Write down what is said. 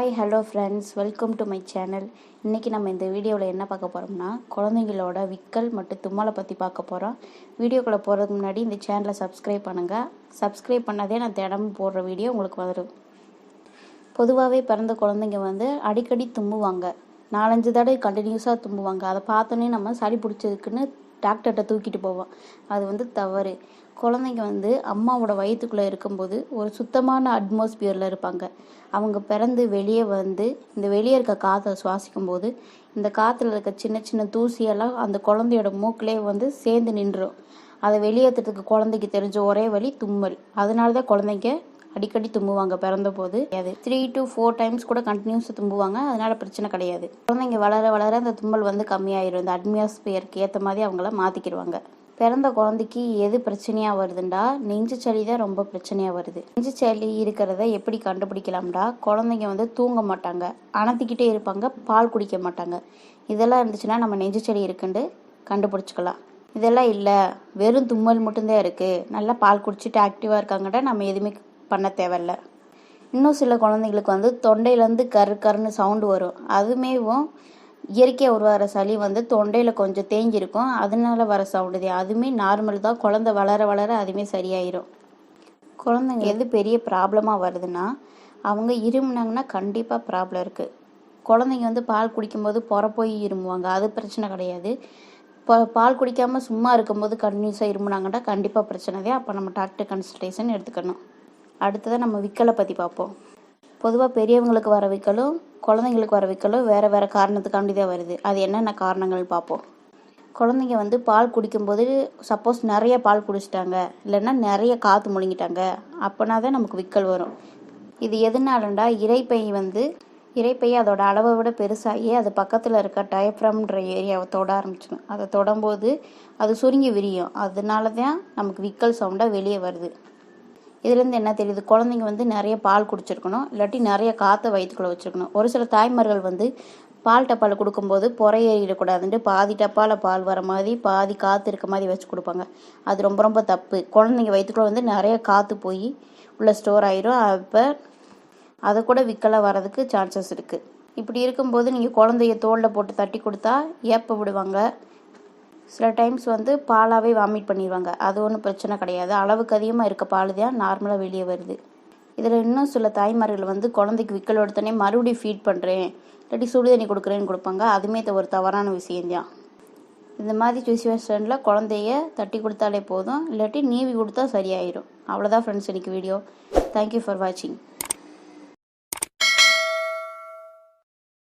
Hi hello friends, welcome to my channel. இன்றைக்கி நம்ம இந்த வீடியோவில் என்ன பார்க்க போகிறோம்னா, குழந்தைங்களோட விக்கல் மற்றும் தும்மலை பற்றி பார்க்க போகிறோம். வீடியோக்குள்ளே போகிறதுக்கு முன்னாடி இந்த சேனலை சப்ஸ்கிரைப் பண்ணுங்கள். சப்ஸ்கிரைப் பண்ணாதே நான் தினமும் போடுற வீடியோ உங்களுக்கு வரும். பொதுவாகவே பிறந்த குழந்தைங்க அடிக்கடி தும்புவாங்க. 4-5 தடவை கண்டினியூஸாக தும்புவாங்க. அதை பார்த்தோன்னே நம்ம சளி பிடிச்சதுக்குன்னு டாக்டர்கிட்ட தூக்கிட்டு போவோம். அது தவறு. குழந்தைங்க அம்மாவோட வயிற்றுக்குள்ளே இருக்கும்போது ஒரு சுத்தமான அட்மாஸ்பியரில் இருப்பாங்க. அவங்க பிறந்து வெளியே இந்த வெளியே இருக்க காற்றை சுவாசிக்கும் போது இந்த காற்றுல இருக்க சின்ன சின்ன தூசியெல்லாம் அந்த குழந்தையோட மூக்கிலே சேர்ந்து நின்றுடும். அதை வெளியேற்றுறதுக்கு குழந்தைக்கு தெரிஞ்ச ஒரே வழி தும்மல். அதனால தான் குழந்தைங்க அடிக்கடி தும்புவாங்க. பிறந்த போது அது 3 to 4 டைம்ஸ் கூட கண்டினியூஸாக தும்புவாங்க. அதனால பிரச்சனை கிடையாது. குழந்தைங்க வளர வளர அந்த தும்மல் கம்மியாயிரும். இந்த அட்மாஸ்பியருக்கு ஏற்ற மாதிரி அவங்கள மாற்றிக்கிடுவாங்க. பிறந்த குழந்தைக்கு எது பிரச்சனையாக வருதுண்டா, நெஞ்சு சளி தான் ரொம்ப பிரச்சனையாக வருது. நெஞ்சு சளி இருக்கிறத எப்படி கண்டுபிடிக்கலாம்டா, குழந்தைங்க தூங்க மாட்டாங்க, அணத்திக்கிட்டே இருப்பாங்க, பால் குடிக்க மாட்டாங்க. இதெல்லாம் இருந்துச்சுன்னா நம்ம நெஞ்சு சளி இருக்குன்னு கண்டுபிடிச்சிக்கலாம். இதெல்லாம் இல்லை, வெறும் தும்மல் மட்டும்தான் இருக்குது, நல்லா பால் குடிச்சிட்டு ஆக்டிவாக இருக்காங்கடா, நம்ம எதுவுமே பண்ண தேவையில்ல. இன்னும் சில குழந்தைங்களுக்கு தொண்டையிலேருந்து கருன்னு சவுண்டு வரும். அதுமேவும் இயற்கையாக உருவாகிற சளி தொண்டையில் கொஞ்சம் தேங்கியிருக்கும், அதனால வர சவுண்டு தான். அதுவுமே நார்மல் தான். குழந்தை வளர வளர அதுவுமே சரியாயிரும். குழந்தைங்க எது பெரிய ப்ராப்ளமாக வருதுன்னா, அவங்க இருமுனாங்கன்னா கண்டிப்பாக ப்ராப்ளம் இருக்குது. குழந்தைங்க பால் குடிக்கும்போது போய் இருமுவாங்க, அது பிரச்சனை கிடையாது. பால் குடிக்காமல் சும்மா இருக்கும்போது கண்டினியூஸாக இருமுனாங்கன்னா கண்டிப்பாக பிரச்சனை தான். அப்போ நம்ம டாக்டர் கன்சல்டேஷன் எடுத்துக்கணும். அடுத்ததான் நம்ம விக்கலை பற்றி பார்ப்போம். பொதுவாக பெரியவங்களுக்கு வர விக்கலும் குழந்தைங்களுக்கு வர விக்கலும் வேறு வேறு காரணத்துக்காண்டி தான் வருது. அது என்னென்ன காரணங்கள் பார்ப்போம். குழந்தைங்க பால் குடிக்கும்போது சப்போஸ் நிறைய பால் குடிச்சிட்டாங்க, இல்லைன்னா நிறைய காற்று முழுங்கிட்டாங்க, அப்போனா தான் நமக்கு விக்கல் வரும். இது எதுனாலண்டா, இறைப்பை அதோட அளவை விட பெருசாகி அது பக்கத்தில் இருக்க டயப்ரம்ன்ற ஏரியாவை தொட ஆரம்பிச்சிடும். அதை தொடும்போது அது சுருங்கி விரியும். அதனால தான் நமக்கு விக்கல் சவுண்டாக வெளியே வருது. இதுலேருந்து என்ன தெரியுது, குழந்தைங்க நிறைய பால் குடிச்சிருக்கணும், இல்லாட்டி நிறைய காற்றை வயிற்றுக்குள்ளே வச்சுருக்கணும். ஒரு சில தாய்மார்கள் பால் டப்பாவில் கொடுக்கும்போது புறையேறிடக்கூடாதுன்ட்டு பாதி டப்பாவில் பால் வர மாதிரி பாதி காற்று இருக்க மாதிரி வச்சு கொடுப்பாங்க. அது ரொம்ப ரொம்ப தப்பு. குழந்தைங்க வயிற்றுக்குள்ளே நிறைய காற்று போய் உள்ள ஸ்டோர் ஆயிரும். அப்போ அதை கூட விக்கலாக வர்றதுக்கு சான்சஸ் இருக்குது. இப்படி இருக்கும்போது நீங்கள் குழந்தைய தோளில் போட்டு தட்டி கொடுத்தா ஏப்ப விடுவாங்க. சில டைம்ஸ் பாலாகவே வாமிட் பண்ணிடுவாங்க. அது ஒன்றும் பிரச்சனை கிடையாது. அளவுக்கு அதிகமாக இருக்க பால் தான் நார்மலாக வெளியே வருது. இதில் இன்னும் சில தாய்மார்கள் குழந்தைக்கு விக்கல் எடுத்தோடனே மறுபடியும் ஃபீட் பண்ணுறேன், இல்லாட்டி சுடு தண்ணி கொடுக்குறேன்னு கொடுப்பாங்க. அதுவுமே ஒரு தவறான விஷயம்தான். இந்த மாதிரி சுச்சுவேஷனில் குழந்தைய தட்டி கொடுத்தாலே போதும், இல்லாட்டி நீவி கொடுத்தா சரியாயிடும். அவ்வளோதான் ஃப்ரெண்ட்ஸ், இன்னைக்கு வீடியோ. தேங்க்யூ ஃபார் வாட்சிங்.